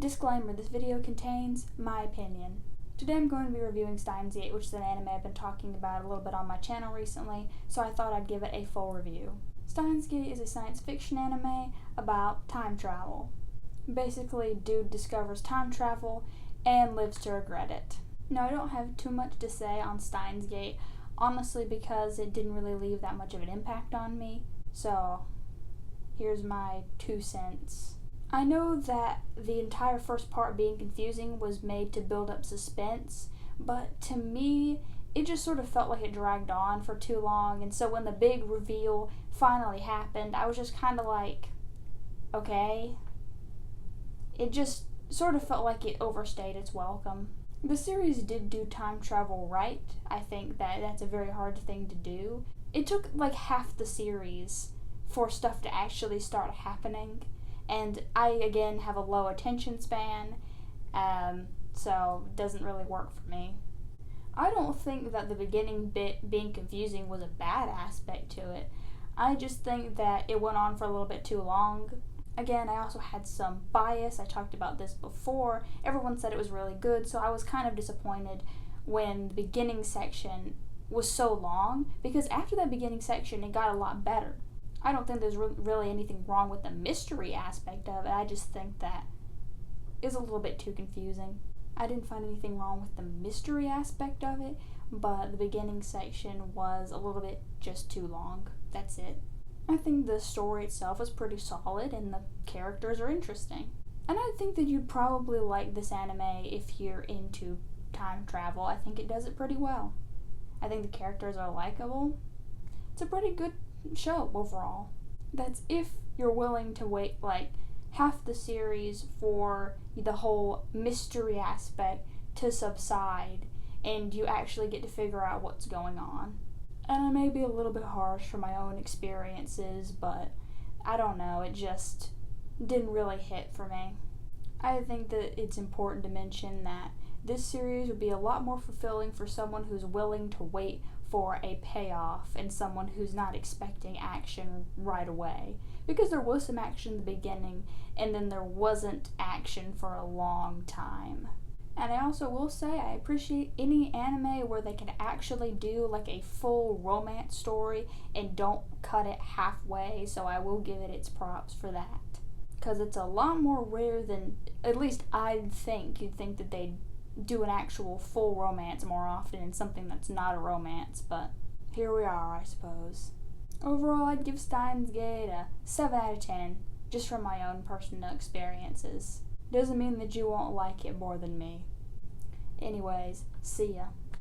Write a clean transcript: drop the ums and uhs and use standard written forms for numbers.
Disclaimer, this video contains my opinion. Today I'm going to be reviewing Steins, which is an anime I've been talking about a little bit on my channel recently, so I thought I'd give it a full review. Steins is a science fiction anime about time travel. Basically, dude discovers time travel and lives to regret it. Now, I don't have too much to say on Steins, honestly, because it didn't really leave that much of an impact on me, so here's my 2 cents. I know that the entire first part being confusing was made to build up suspense, but to me, it just sort of felt like it dragged on for too long, and so when the big reveal finally happened, I was just kind of like, okay. It just sort of felt like it overstayed its welcome. The series did do time travel right. I think that that's a very hard thing to do. It took like half the series for stuff to actually start happening, and I, again, have a low attention span, so it doesn't really work for me. I don't think that the beginning bit being confusing was a bad aspect to it. I just think that it went on for a little bit too long. Again, I also had some bias. I talked about this before. Everyone said it was really good, so I was kind of disappointed when the beginning section was so long, because after that beginning section, it got a lot better. I don't think there's really anything wrong with the mystery aspect of it. I just think that it's a little bit too confusing. I didn't find anything wrong with the mystery aspect of it, but the beginning section was a little bit just too long. That's it. I think the story itself is pretty solid and the characters are interesting. And I think that you'd probably like this anime if you're into time travel. I think it does it pretty well. I think the characters are likable. It's a pretty good show overall. That's if you're willing to wait like half the series for the whole mystery aspect to subside and you actually get to figure out what's going on. And I may be a little bit harsh for my own experiences, but I don't know, it just didn't really hit for me. I think that it's important to mention that this series would be a lot more fulfilling for someone who's willing to wait for a payoff and someone who's not expecting action right away. Because there was some action in the beginning, and then there wasn't action for a long time. And I also will say I appreciate any anime where they can actually do like a full romance story and don't cut it halfway, so I will give it its props for that. Because it's a lot more rare than, at least I'd think, you'd think that they'd do an actual full romance more often in something that's not a romance, but here we are, I suppose. Overall, I'd give Steins Gate a 7 out of 10, just from my own personal experiences. Doesn't mean that you won't like it more than me. Anyways, see ya.